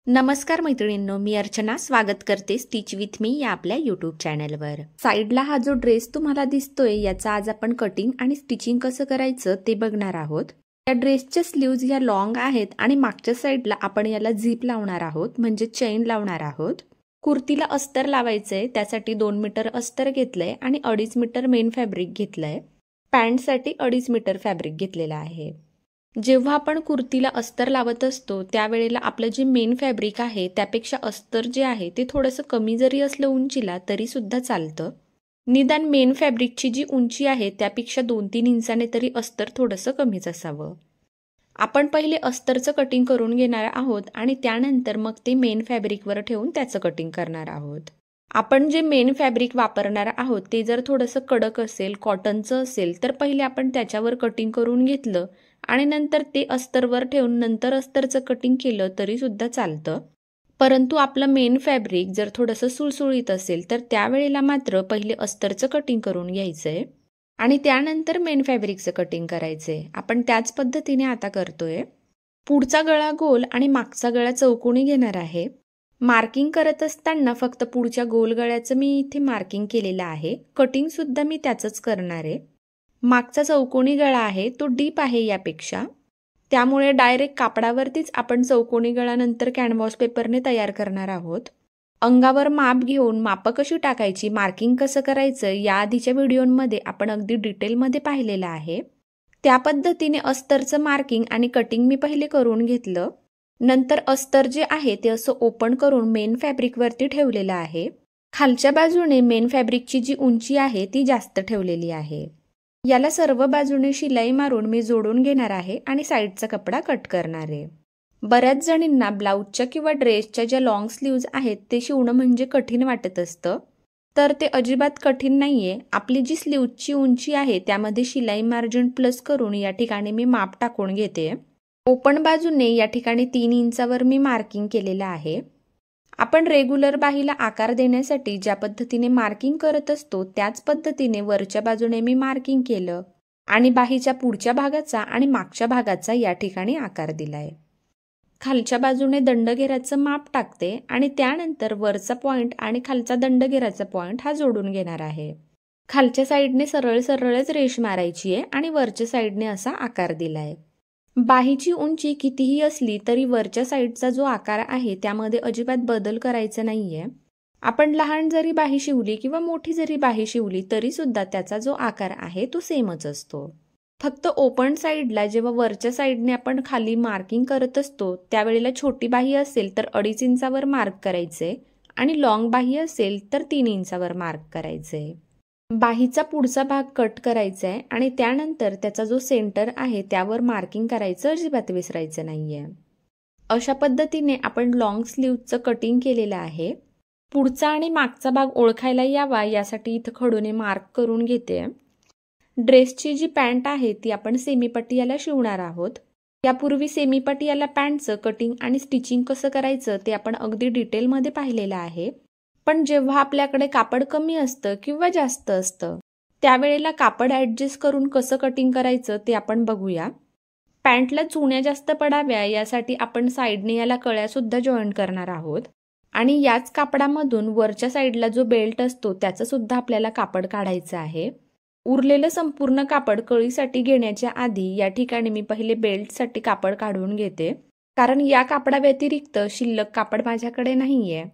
नमस्कार मैत्रिणींनो, मी अर्चना स्वागत करते स्टिच विथ मी या आपल्या यूट्यूब चॅनलवर। साइडला हा जो ड्रेस तुम्हाला दिसतोय याचा आज आपण कटिंग आणि स्टिचिंग कसं करायचं ते बघणार आहोत। या ड्रेसच्या स्लीव्ज या लॉंग आहेत आणि मागच्या साइडला आपण याला झिप लावणार आहोत, म्हणजे चेन लावणार आहोत। कुर्तीला अस्तर लावायचंय, त्यासाठी 2 मीटर अस्तर घेतलंय आणि 2.5 मीटर मेन फॅब्रिक घेतलंय। पॅन्टसाठी 2.5 मीटर फॅब्रिक घेतलेलं आहे। जेव्हा आपण कुर्तीला अस्तर लावत असतो त्यावेळेला आपलं जे मेन फॅब्रिक आहे त्यापेक्षा अस्तर जे आहे ते थोडंसं कमी जरी असलं उंचीला तरी सुद्धा चालतं। निदान मेन फॅब्रिकची जी उंची आहे त्यापेक्षा 2-3 इंचाने तरी अस्तर थोडंसं कमीच असावं। आपण पहिले अस्तरचं कटिंग करून घेणार आहोत आणि त्यानंतर मग ते मेन फॅब्रिकवर ठेवून त्याचं कटिंग करणार आहोत। आपण जे मेन फॅब्रिक वापरणार आहोत ते जर थोडंसं कडक असेल, कॉटनचं असेल तर पहिले आपण त्याच्यावर कटिंग करून घेतलं आणि नंतर ते अस्तरवर ठेवून नंतर अस्तरचं कटिंग केलं तरी सुद्धा चालतं। परंतु आपलं मेन फॅब्रिक जर थोडंसं सुळसुळीत असेल तर त्यावेळेला मात्र पहिले अस्तरचं कटिंग करून घ्यायचंय आणि त्यानंतर मेन फॅब्रिकचं कटिंग करायचंय। आपण त्याच पद्धतीने आता करतोय। पुढचा गळा गोल आणि मागचा गळा चौकोनी घेणार आहे। मार्किंग करत असताना फक्त पुढच्या गोल गळ्याचं मी इथे मार्किंग केलेलं आहे, कटिंग सुद्धा मी त्याचंच करणार आहे। मागचा चौकोनी गळा आहे तो डीप आहे यापेक्षा, त्यामुळे डायरेक्ट कापडावरतीच आपण चौकोनी गळा नंतर कॅनव्हास पेपरने तयार करणार आहोत। अंगावर माप घेऊन माप कशी टाकायची, मार्किंग कसं करायचं या आधीच्या व्हिडिओमध्ये आपण अगदी डिटेलमध्ये पाहिलेलं आहे। त्या पद्धतीने अस्तरचं मार्किंग आणि कटिंग मी पहिले करून घेतलं। नंतर अस्तर जे आहे ते असं ओपन करून मेन फॅब्रिकवरती ठेवलेलं आहे। खालच्या बाजूने मेन फॅब्रिकची जी उंची आहे ती जास्त ठेवलेली आहे। याला सर्व बाजूने शिलाई मारून मी जोडून घेणार आहे आणि साइडचा कपडा कट करणार आहे। बऱ्याच जणींना ब्लाऊजच्या किंवा ड्रेसच्या ज्या लॉंग स्लीव्ज आहेत ते शिवणं म्हणजे कठीण वाटत असतं, तर ते अजिबात कठीण नाहीये। आपली जी स्लीव्जची उंची आहे त्यामध्ये शिलाई मार्जिन प्लस करून या ठिकाणी मी माप टाकून घेते। ओपन बाजूने या ठिकाणी 3 इंचावर मी मार्किंग केलेलं आहे। आपण रेग्युलर बाहीला आकार देण्यासाठी ज्या पद्धतीने मार्किंग करत असतो त्याच पद्धतीने वरच्या बाजूने मी मार्किंग केलं आणि बाहीच्या पुढच्या भागाचा आणि मागच्या भागाचा या ठिकाणी आकार दिलाय। खालच्या बाजूने दंडघेराचं माप टाकते आणि त्यानंतर वरचा पॉइंट आणि खालचा दंडघेराचा पॉइंट हा जोडून घेणार आहे। खालच्या साईडने सरळ सरळच रेष मारायची आहे आणि वरच्या साईडने असा आकार दिलाय। बाहीची उंची कितीही असली तरी वरच्या साईडचा जो आकार आहे त्यामध्ये अजिबात बदल करायचा नाहीये। आपण लहान जरी बाही शिवली किंवा मोठी जरी बाही शिवली तरी सुद्धा त्याचा जो आकार आहे तो सेमच असतो। फक्त ओपन साईडला जेव्हा वरच्या साईडने आपण खाली मार्किंग करत असतो त्यावेळेला छोटी बाही असेल तर 2.5 इंचावर मार्क करायचे आणि लॉंग बाही असेल तर 3 इंचावर मार्क करायचे। बाहीचा पुढचा भाग कट करायचा आहे आणि त्यानंतर त्याचा जो सेंटर आहे त्यावर मार्किंग करायचं अजिबात विसरायचं नाहीये। अशा पद्धतीने आपण लॉंग स्लीव्हचं कटिंग केलेलं आहे। पुढचा आणि मागचा भाग ओळखायला यावा यासाठी इथं खडूने मार्क करून घेते। ड्रेसची जी पॅन्ट आहे ती आपण सेमी पटियाला शिवणार आहोत। यापूर्वी सेमी पटियाला पॅन्टचं कटिंग आणि स्टिचिंग कसं करायचं ते आपण अगदी डिटेलमध्ये पाहिलेलं आहे। पण जेव्हा आपल्याकडे कापड कमी असतं किंवा जास्त असतं त्यावेळेला कापड ॲडजस्ट करून कसं कटिंग करायचं ते आपण बघूया। पॅन्टला चुण्या जास्त पडाव्या यासाठी आपण साईडने याला कळ्या सुद्धा जॉईंट करणार आहोत आणि याच कापडामधून वरच्या साईडला जो बेल्ट असतो त्याचं सुद्धा आपल्याला कापड काढायचं आहे। उरलेलं संपूर्ण कापड कळीसाठी घेण्याच्या आधी या ठिकाणी मी पहिले बेल्टसाठी कापड काढून घेते, कारण या कापडा व्यतिरिक्त शिल्लक कापड माझ्याकडे नाहीये।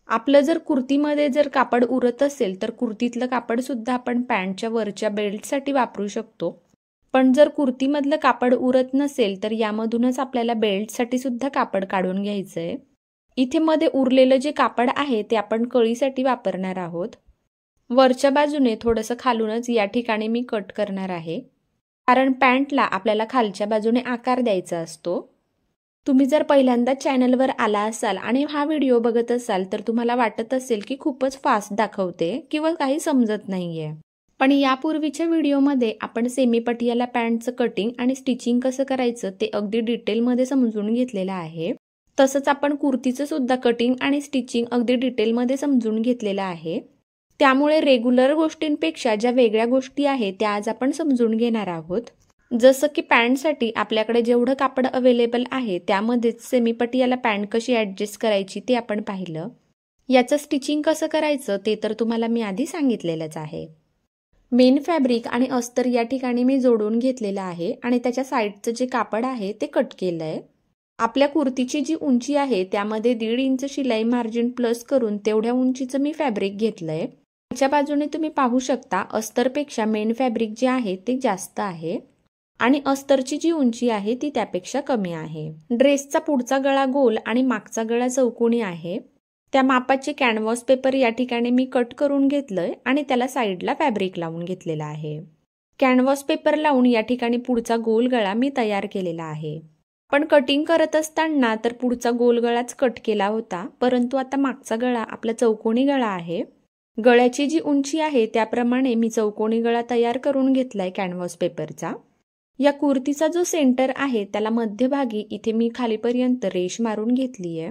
आपलं जर कुर्तीमध्ये जर कापड उरत असेल तर कुर्तीतलं कापड सुद्धा आपण पॅन्टच्या वरच्या बेल्टसाठी वापरू शकतो, पण जर कुर्तीमधलं कापड उरत नसेल तर यामधूनच आपल्याला बेल्टसाठी सुद्धा कापड काढून घ्यायचंय। इथे मध्ये उरलेलं जे कापड आहे ते आपण कळीसाठी वापरणार आहोत। वरच्या बाजूने थोडंसं खालूनच या ठिकाणी मी कट करणार आहे, कारण पॅन्टला आपल्याला खालच्या बाजूने आकार द्यायचा असतो। तुम्ही जर पहिल्यांदा चॅनलवर आला असाल आणि हा व्हिडिओ बघत असाल तर तुम्हाला वाटत असेल की खूपच फास्ट दाखवते किंवा काही समजत नाहीये, पण यापूर्वीच्या व्हिडिओमध्ये आपण सेमी पटियाला पॅन्टचं कटिंग आणि स्टिचिंग कसं करायचं ते अगदी डिटेलमध्ये समजून घेतलेलं आहे। तसंच आपण कुर्तीचं सुद्धा कटिंग आणि स्टिचिंग अगदी डिटेलमध्ये समजून घेतलेलं आहे। त्यामुळे रेग्युलर गोष्टींपेक्षा ज्या वेगळ्या गोष्टी आहेत त्या आज आपण समजून घेणार आहोत। जसं की पॅन्टसाठी आपल्याकडे जेवढं कापड अवेलेबल आहे त्यामध्येच सेमीपट्टी याला पॅन्ट कशी ॲडजस्ट करायची ते आपण पाहिलं. याचं स्टिचिंग कसं करायचं ते तर तुम्हाला मी आधी सांगितलेलंच आहे. मेन फॅब्रिक आणि अस्तर या ठिकाणी मी जोडून घेतलेलं आहे आणि त्याच्या साईडचं जे कापड आहे ते कट केलं आहे. आपल्या कुर्तीची जी उंची आहे त्यामध्ये 1.5 इंच शिलाई मार्जिन प्लस करून तेवढ्या उंचीचं मी फॅब्रिक घेतलं आहे. त्याच्या बाजूने तुम्ही पाहू शकता अस्तरपेक्षा मेन फॅब्रिक जे आहे ते जास्त आहे आणि अस्तरची जी उंची आहे ती त्यापेक्षा कमी आहे. ड्रेसचा पुढचा गळा गोल आणि मागचा गळा चौकोनी आहे. त्या मापाचे कॅनव्हास पेपर या ठिकाणी मी कट करून घेतलंय आणि त्याला साईडला फॅब्रिक लावून घेतलेला आहे. कॅनव्हास पेपर लावून या ठिकाणी पुढचा गोल गळा मी तयार केलेला आहे. पण कटिंग करत असताना तर पुढचा गोल गळाच कट केला होता, परंतु आता मागचा गळा आपला चौकोनी गळा आहे. गळ्याची जी उंची आहे त्याप्रमाणे मी चौकोनी गळा तयार करून घेतलाय कॅनव्हास पेपरचा. या कुर्तीचा जो सेंटर आहे त्याला मध्यभागी इथे मी खालीपर्यंत रेष मारून घेतली आहे.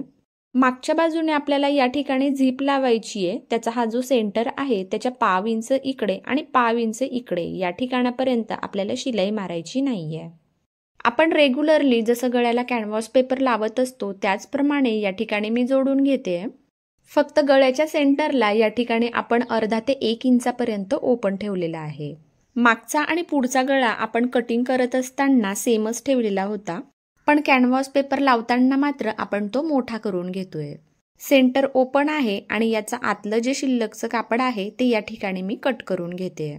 मागच्या बाजूने आपल्याला या ठिकाणी झीप लावायची आहे. त्याचा हा जो सेंटर आहे त्याच्या 1/2 इंच इकडे आणि 1/2 इंच इकडे या ठिकाणापर्यंत आपल्याला शिलाई मारायची नाहीये. आपण रेग्युलरली जसं गळ्याला कॅनव्हास पेपर लावत असतो त्याचप्रमाणे या ठिकाणी मी जोडून घेते. फक्त गळ्याच्या सेंटरला या ठिकाणी आपण अर्धा ते 1 इंचापर्यंत ओपन ठेवलेला आहे. मागचा आणि पुढचा गळा आपण कटिंग करत असताना सेमच ठेवलेला होता, पण कॅनव्हास पेपर लावताना मात्र आपण तो मोठा करून घेतोय. सेंटर ओपन आहे आणि याचं आतलं जे शिल्लकचं कापड आहे ते या ठिकाणी मी कट करून घेते.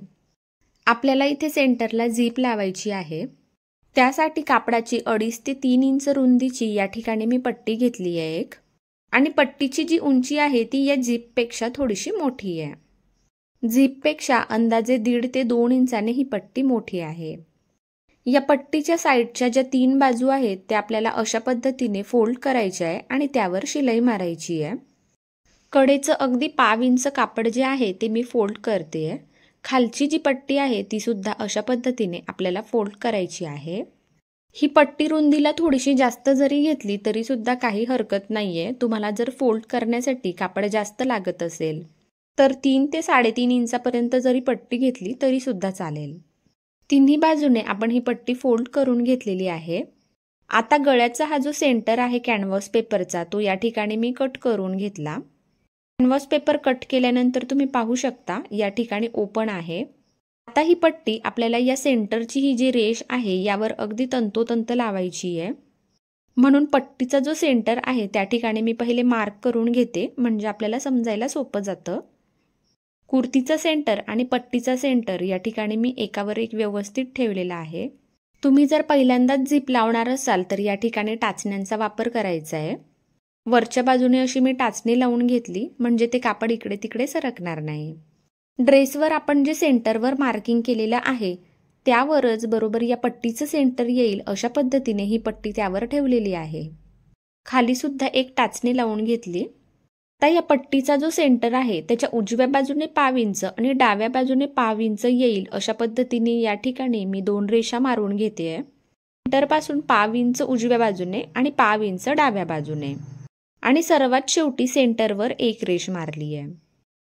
आपल्याला इथे सेंटरला झीप लावायची आहे. त्यासाठी कापडाची 2.5 ते 3 इंच रुंदीची या ठिकाणी मी पट्टी घेतली आहे एक, आणि पट्टीची जी उंची आहे ती या झीपपेक्षा थोडीशी मोठी आहे. झीपपेक्षा अंदाजे 1.5 ते 2 इंचाने ही पट्टी मोठी आहे. या पट्टीच्या साईडच्या ज्या 3 बाजू आहेत त्या आपल्याला अशा पद्धतीने फोल्ड करायच्या आहे आणि त्यावर शिलाई मारायची आहे. कडेचं अगदी 1/2 इंच कापड जे आहे ते मी फोल्ड करते. खालची जी पट्टी आहे ती सुद्धा अशा पद्धतीने आपल्याला फोल्ड करायची आहे. ही पट्टी रुंदीला थोडीशी जास्त जरी घेतली तरी सुद्धा काही हरकत नाहीये. तुम्हाला जर फोल्ड करण्यासाठी कापड जास्त लागत असेल तर 3 ते 3.5 इंचापर्यंत जरी पट्टी घेतली तरी सुद्धा चालेल. तिन्ही बाजूने आपण ही पट्टी फोल्ड करून घेतलेली आहे. आता गळ्याचा हा जो सेंटर आहे कॅनव्हास पेपरचा तो या ठिकाणी मी कट करून घेतला. कॅनव्हास पेपर कट केल्यानंतर तुम्ही पाहू शकता या ठिकाणी ओपन आहे. आता ही पट्टी आपल्याला या सेंटरची ही जी रेष आहे यावर अगदी तंतोतंत लावायची आहे. म्हणून पट्टीचा जो सेंटर आहे त्या ठिकाणी मी पहिले मार्क करून घेते, म्हणजे आपल्याला समजायला सोपं जातं. कुर्तीचा सेंटर आणि पट्टीचा सेंटर या ठिकाणी मी एकावर एक व्यवस्थित ठेवलेला आहे. तुम्ही जर पहिल्यांदाच झीप लावणार असाल तर या ठिकाणी टाचण्यांचा वापर करायचा आहे. वरच्या बाजूने अशी मी टाचणी लावून घेतली म्हणजे ते कापड इकडे तिकडे सरकणार नाही. ड्रेसवर आपण जे सेंटरवर मार्किंग केलेलं आहे त्यावरच बरोबर या पट्टीचं सेंटर येईल अशा पद्धतीने ही पट्टी त्यावर ठेवलेली आहे. खाली सुद्धा एक टाचणी लावून घेतली. आता या पट्टीचा जो सेंटर आहे त्याच्या उजव्या बाजूने 1/2 इंच आणि डाव्या बाजूने 1/2 इंच येईल अशा पद्धतीने या ठिकाणी मी 2 रेषा मारून घेते. सेंटरपासून 1/2 इंच उजव्या बाजूने आणि 1/2 इंच डाव्या बाजूने, आणि सर्वात शेवटी सेंटरवर एक रेष मारली आहे.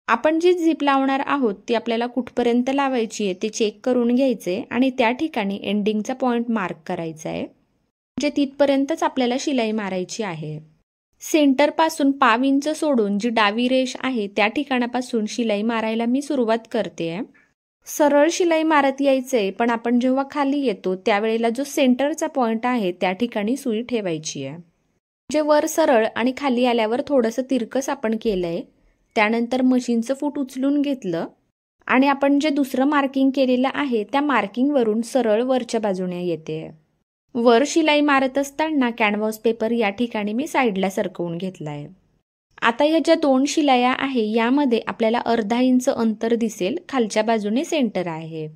आपण जी झीप लावणार आहोत ती आपल्याला कुठपर्यंत लावायची आहे ते चेक करून घ्यायचे आणि त्या ठिकाणी एंडिंगचा पॉइंट मार्क करायचा आहे, म्हणजे तिथपर्यंतच आपल्याला शिलाई मारायची आहे. सेंटरपासून 1/2 इंच सोडून जी डावी रेष आहे त्या ठिकाणापासून शिलाई मारायला मी सुरुवात करते. सरळ शिलाई मारत यायचंय, पण आपण जेव्हा खाली येतो त्यावेळेला जो सेंटरचा पॉइंट आहे त्या ठिकाणी सुई ठेवायची आहे. म्हणजे वर सरळ आणि खाली आल्यावर थोडंसं तिरकस आपण केलंय. त्यानंतर मशीनचं फूट उचलून घेतलं आणि आपण जे दुसरं मार्किंग केलेलं आहे त्या मार्किंगवरून सरळ वरच्या बाजूने येते. वर शिलाई मारत असताना कॅनव्हास पेपर या ठिकाणी मी साईडला सरकवून घेतलाय. आता या ज्या 2 शिलाया आहे यामध्ये आपल्याला अर्धा इंच अंतर दिसेल. खालच्या बाजूने सेंटर आहे.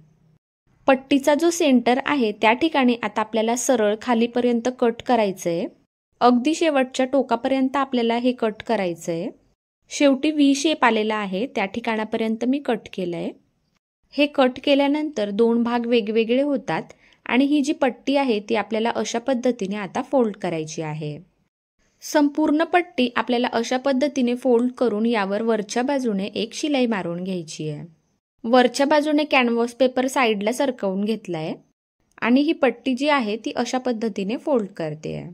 पट्टीचा जो सेंटर आहे त्या ठिकाणी आता आपल्याला सरळ खालीपर्यंत कट करायचंय. अगदी शेवटच्या टोकापर्यंत आपल्याला हे कट करायचंय. शेवटी व्ही शेप आलेला आहे त्या ठिकाणापर्यंत मी कट केलंय. हे कट केल्यानंतर 2 भाग वेगवेगळे होतात आणि ही जी पट्टी आहे ती आपल्याला अशा पद्धतीने आता फोल्ड करायची आहे. संपूर्ण पट्टी आपल्याला अशा पद्धतीने फोल्ड करून यावर वरच्या बाजूने एक शिलाई मारून घ्यायची आहे. वरच्या बाजूने कॅनव्हास पेपर साईडला सरकवून घेतलाय. आणि ही पट्टी जी आहे ती अशा पद्धतीने फोल्ड करते आहे।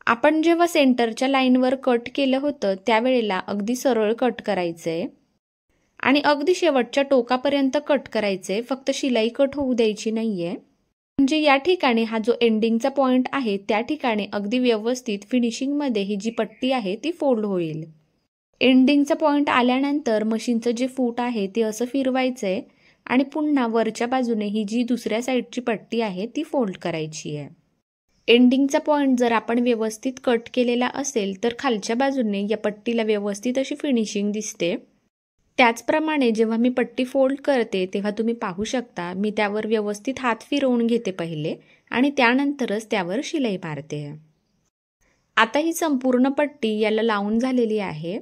आपण जेव्हा सेंटरच्या लाईनवर कट केलं होतं त्यावेळेला अगदी सरळ कट करायचंय आणि अगदी शेवटच्या टोकापर्यंत कट करायचंय, फक्त शिलाई कट होऊ द्यायची नाहीये। म्हणजे या ठिकाणी हा जो एंडिंगचा पॉइंट आहे त्या ठिकाणी अगदी व्यवस्थित फिनिशिंगमध्ये ही जी पट्टी आहे ती फोल्ड होईल। एंडिंगचा पॉइंट आल्यानंतर मशीनचं जे फूट आहे ते असं फिरवायचंय आणि पुन्हा वरच्या बाजूने ही जी दुसऱ्या साईडची पट्टी आहे ती फोल्ड करायची आहे। एंडिंगचा पॉइंट जर आपण व्यवस्थित कट केलेला असेल तर खालच्या बाजूने या पट्टीला व्यवस्थित अशी फिनिशिंग दिसते। त्याचप्रमाणे जेव्हा मी पट्टी फोल्ड करते तेव्हा तुम्ही पाहू शकता मी त्यावर व्यवस्थित हात फिरवून घेते पहिले आणि त्यानंतरच त्यावर शिलाई मारते। आता ही संपूर्ण पट्टी याला लावून झालेली आहे।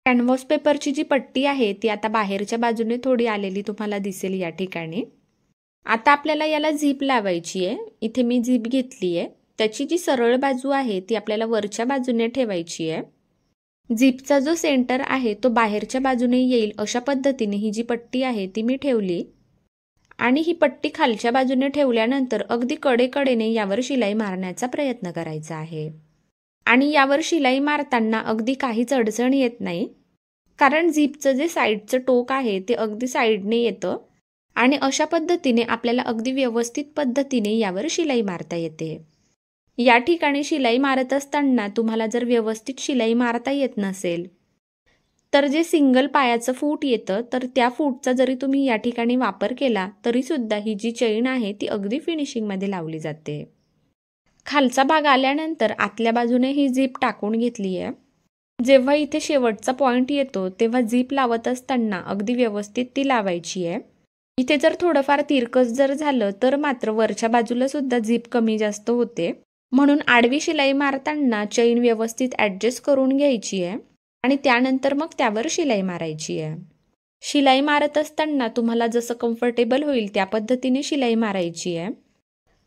कॅनव्हास पेपरची जी पट्टी आहे ती आता बाहेरच्या बाजूने थोडी आलेली तुम्हाला दिसेल या ठिकाणी। आता आपल्याला याला झीप लावायची आहे। इथे मी झीप घेतली आहे, त्याची जी सरळ बाजू आहे ती आपल्याला वरच्या बाजूने ठेवायची आहे। झीपचा जो सेंटर आहे तो बाहेरच्या बाजूने येईल अशा पद्धतीने ही जी पट्टी आहे ती मी ठेवली आणि ही पट्टी खालच्या बाजूने ठेवल्यानंतर अगदी कडेकडेने यावर शिलाई मारण्याचा प्रयत्न करायचा आहे। आणि यावर शिलाई मारताना अगदी काहीच अडचण येत नाही, कारण झीपचं जे साईडचं टोक आहे ते अगदी साईडने येतं आणि अशा पद्धतीने आपल्याला अगदी व्यवस्थित पद्धतीने यावर शिलाई मारता येते। या ठिकाणी शिलाई मारत असताना तुम्हाला जर व्यवस्थित शिलाई मारता येत नसेल तर जे सिंगल पायाचं फूट येतं तर त्या फूटचा जरी तुम्ही या ठिकाणी वापर केला तरी सुद्धा ही जी चैन आहे ती अगदी फिनिशिंगमध्ये लावली जाते। खालचा भाग आल्यानंतर आतल्या बाजूने ही झीप टाकून घेतली आहे। जेव्हा इथे शेवटचा पॉइंट येतो तेव्हा झीप लावत असताना अगदी व्यवस्थित ती लावायची आहे। इथे जर थोडंफार तिरकस जर झालं तर मात्र वरच्या बाजूला सुद्धा झीप कमी जास्त होते, म्हणून आडवी शिलाई मारताना चैन व्यवस्थित ॲडजस्ट करून घ्यायची आहे आणि त्यानंतर मग त्यावर शिलाई मारायची आहे। शिलाई मारत असताना तुम्हाला जसं कम्फर्टेबल होईल त्या पद्धतीने शिलाई मारायची आहे।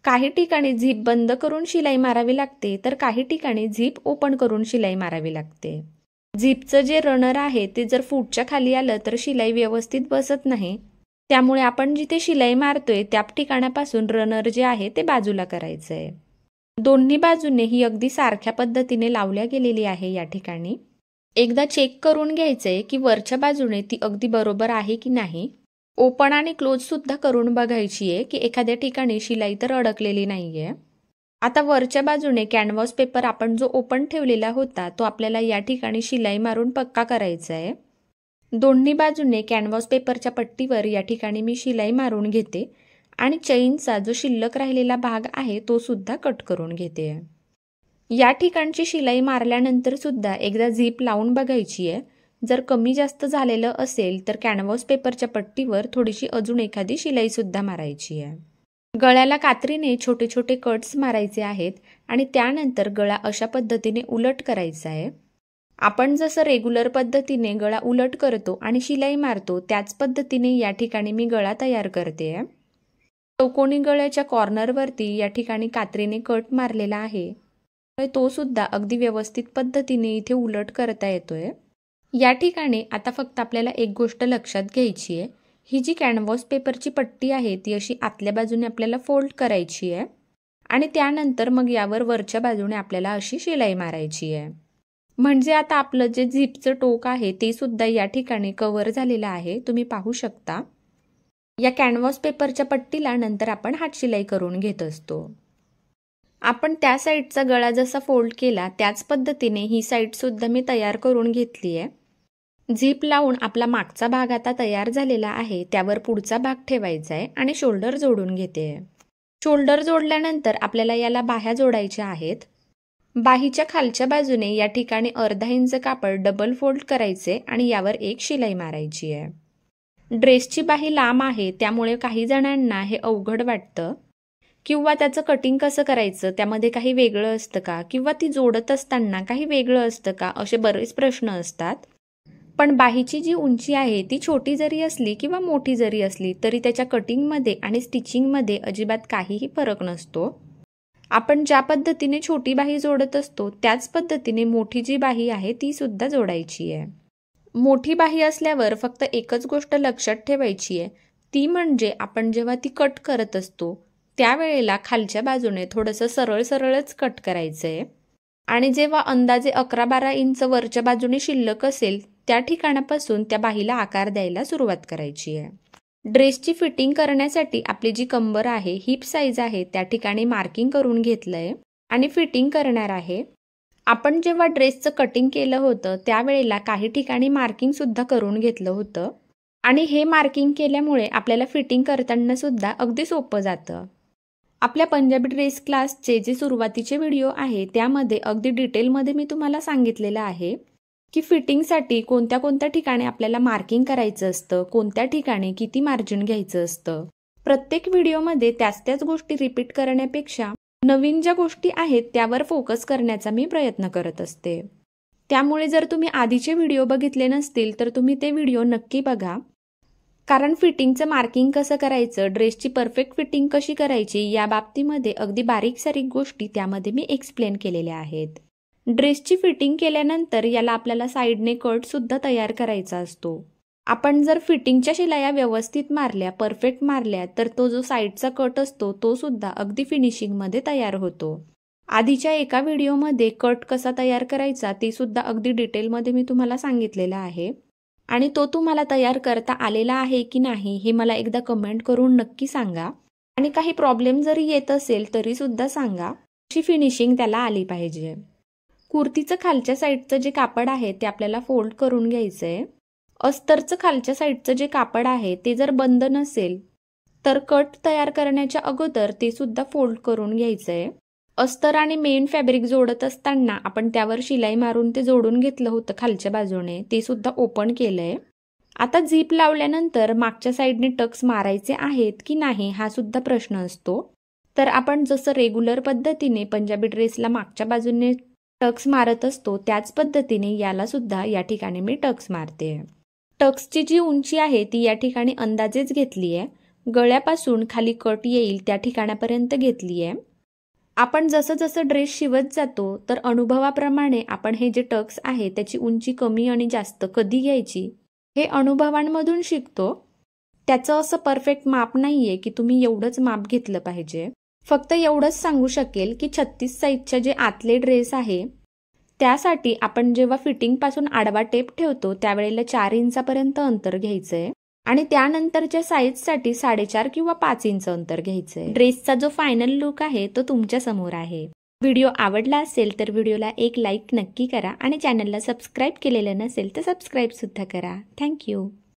काही ठिकाणी झीप बंद करून शिलाई मारावी लागते तर काही ठिकाणी झीप ओपन करून शिलाई मारावी लागते। झीपचं जे रनर आहे ते जर फूटच्या खाली आलं तर शिलाई व्यवस्थित बसत नाही, त्यामुळे आपण जिथे शिलाई मारतोय त्या ठिकाणापासून रनर जे आहे ते बाजूला करायचं आहे। दोन्ही बाजूने ही अगदी सारख्या पद्धतीने लावल्या गेलेली आहे। या ठिकाणी एकदा चेक करून घ्यायचंय की वरच्या बाजूने ती अगदी बरोबर आहे की नाही। ओपन आणि क्लोज सुद्धा करून बघायची आहे की एखाद्या ठिकाणी शिलाई तर अडकलेली नाहीये। आता वरच्या बाजूने कॅनव्हास पेपर आपण जो ओपन ठेवलेला होता तो आपल्याला या ठिकाणी शिलाई मारून पक्का करायचा आहे। दोन्ही बाजूने कॅनव्हास पेपरच्या पट्टीवर या ठिकाणी मी शिलाई मारून घेते आणि चैनचा जो शिल्लक राहिलेला भाग आहे तो सुद्धा कट करून घेते। या ठिकाणची शिलाई मारल्यानंतर सुद्धा एकदा झीप लावून बघायची आहे। जर कमी जास्त झालेलं असेल तर कॅनव्हास पेपरच्या पट्टीवर थोडीशी अजून एखादी शिलाई सुद्धा मारायची आहे। गळ्याला कात्रीने छोटे छोटे कट्स मारायचे आहेत आणि त्यानंतर गळा अशा पद्धतीने उलट करायचा आहे। आपण जसं रेग्युलर पद्धतीने गळा उलट करतो आणि शिलाई मारतो त्याच पद्धतीने या ठिकाणी मी गळा तयार करते आहे। चौकोनी गळ्याच्या कॉर्नरवरती या ठिकाणी कात्रीने कट मारलेला आहे, तो सुद्धा अगदी व्यवस्थित पद्धतीने इथे उलट करता येतोय। या ठिकाणी आता फक्त आपल्याला एक गोष्ट लक्षात घ्यायची आहे, ही जी कॅनव्हास पेपरची पट्टी आहे ती अशी आतल्या बाजूने आपल्याला फोल्ड करायची आहे आणि त्यानंतर मग यावर वरच्या बाजूने आपल्याला अशी शिलाई मारायची आहे। म्हणजे आता आपलं जे झीपचं टोक आहे ते सुद्धा या ठिकाणी कव्हर झालेलं आहे, तुम्ही पाहू शकता। या कॅनव्हास पेपरच्या पट्टीला नंतर आपण हात शिलाई करून घेत असतो। आपण त्या साईडचा गळा जसा फोल्ड केला त्याच पद्धतीने ही साईड सुद्धा मी तयार करून घेतली आहे। झीप लावून आपला मागचा भाग आता तयार झालेला आहे, त्यावर पुढचा भाग ठेवायचा आहे आणि शोल्डर जोडून घेते। शोल्डर जोडल्यानंतर आपल्याला याला बाह्या जोडायच्या आहेत। बाहीच्या खालच्या बाजूने या ठिकाणी अर्धा इंच कापड डबल फोल्ड करायचे आणि यावर एक शिलाई मारायची आहे। ड्रेसची बाही लांब आहे त्यामुळे काही जणांना हे अवघड वाटतं किंवा त्याचं कटिंग कसं करायचं, त्यामध्ये काही वेगळं असतं का किंवा ती जोडत असताना काही वेगळं असतं का, असे बरेच प्रश्न असतात। पण बाहीची जी उंची आहे ती छोटी जरी असली किंवा मोठी जरी असली तरी त्याच्या कटिंगमध्ये आणि स्टिचिंगमध्ये अजिबात काहीही फरक नसतो। आपण ज्या पद्धतीने छोटी बाही जोडत असतो त्याच पद्धतीने मोठी जी बाही आहे ती सुद्धा जोडायची आहे। मोठी बाही असल्यावर फक्त एकच गोष्ट लक्षात ठेवायची आहे, ती म्हणजे आपण जेव्हा ती कट करत असतो त्यावेळेला खालच्या बाजूने थोडंसं सरळ सरळच कट करायचंय आणि जेव्हा अंदाजे 11-12 इंच वरच्या बाजूने शिल्लक असेल त्या ठिकाणापासून त्या बाहीला आकार द्यायला सुरुवात करायची आहे. ड्रेसची फिटिंग करण्यासाठी आपली जी कंबर आहे, हिप साईज आहे, त्या ठिकाणी मार्किंग करून घेतलंय आणि फिटिंग करणार आहे. आपण जेव्हा ड्रेसचं कटिंग केलं होतं त्यावेळेला काही ठिकाणी मार्किंग सुद्धा करून घेतलं होतं आणि हे मार्किंग केल्यामुळे आपल्याला फिटिंग करताना सुद्धा अगदी सोपं जातं. आपल्या पंजाबी ड्रेस क्लासचे जे सुरुवातीचे व्हिडिओ आहे त्यामध्ये अगदी डिटेलमध्ये मी तुम्हाला सांगितलेलं आहे की फिटिंगसाठी कोणत्या कोणत्या ठिकाणी आपल्याला मार्किंग करायचं असतं, कोणत्या ठिकाणी किती मार्जिन घ्यायचं असतं. प्रत्येक व्हिडिओमध्ये त्याच गोष्टी रिपीट करण्यापेक्षा नवीन ज्या गोष्टी आहेत त्यावर फोकस करण्याचा मी प्रयत्न करत असते. त्यामुळे जर तुम्ही आधीचे व्हिडिओ बघितले नसतील तर तुम्ही ते व्हिडिओ नक्की बघा. कारण फिटिंगचं मार्किंग कसं करायचं, ड्रेसची परफेक्ट फिटिंग कशी करायची या बाबतीमध्ये अगदी बारीक सारीक गोष्टी त्यामध्ये मी एक्सप्लेन केलेल्या आहेत. ड्रेसची फिटिंग केल्यानंतर याला आपल्याला साईडने कट सुद्धा तयार करायचा असतो. आपण जर फिटिंगच्या शिलाया व्यवस्थित मारल्या, परफेक्ट मारल्या तर तो जो साईडचा कट असतो तो सुद्धा अगदी फिनिशिंगमध्ये तयार होतो. आधीच्या एका व्हिडिओमध्ये कट कसा तयार करायचा ते सुद्धा अगदी डिटेलमध्ये मी तुम्हाला सांगितलेलं आहे आणि तो तुम्हाला तयार करता आलेला आहे की नाही हे मला एकदा कमेंट करून नक्की सांगा. आणि काही प्रॉब्लेम जरी येत असेल तरी सुद्धा सांगा, अशी फिनिशिंग त्याला आली पाहिजे. कुर्तीचं खालच्या साईडचं जे कापड आहे ते आपल्याला फोल्ड करून घ्यायचंय. अस्तरचं खालच्या साईडचं जे कापड आहे ते जर बंद नसेल तर कट तयार करण्याच्या अगोदर ते सुद्धा फोल्ड करून घ्यायचंय. अस्तर आणि मेन फॅब्रिक जोडत असताना आपण त्यावर शिलाई मारून ते जोडून घेतलं होतं खालच्या बाजूने, ते सुद्धा ओपन केलंय. आता झीप लावल्यानंतर मागच्या साईडने टक्स मारायचे आहेत की नाही हा सुद्धा प्रश्न असतो. तर आपण जसं रेग्युलर पद्धतीने पंजाबी ड्रेसला मागच्या बाजूने टक्स मारत असतो त्याच पद्धतीने याला सुद्धा या ठिकाणी मी टक्स मारते. टक्सची जी उंची आहे ती या ठिकाणी अंदाजेच घेतली आहे. गळ्यापासून खाली कट येईल त्या ठिकाणापर्यंत घेतली आहे. आपण जसं जसं ड्रेस शिवत जातो तर अनुभवाप्रमाणे आपण हे जे टक्स आहे त्याची उंची कमी आणि जास्त कधी घ्यायची हे अनुभवांमधून शिकतो. त्याचं असं परफेक्ट माप नाहीये की तुम्ही एवढंच माप घेतलं पाहिजे. फक्त एवढंच सांगू शकेल की 36 साईजच्या जे आतले ड्रेस आहे त्यासाठी आपण जेव्हा फिटिंगपासून आडवा टेप ठेवतो त्यावेळेला 4 इंचापर्यंत अंतर घ्यायचंय आणि त्यानंतरच्या साईजसाठी 4.5 किंवा 5 इंच अंतर घ्यायचंय. ड्रेसचा जो फायनल लुक आहे तो तुमच्या समोर आहे. व्हिडिओ आवडला असेल तर व्हिडिओला एक लाईक नक्की करा आणि चॅनलला सबस्क्राईब केलेलं नसेल तर सबस्क्राईब सुद्धा करा. थँक्यू.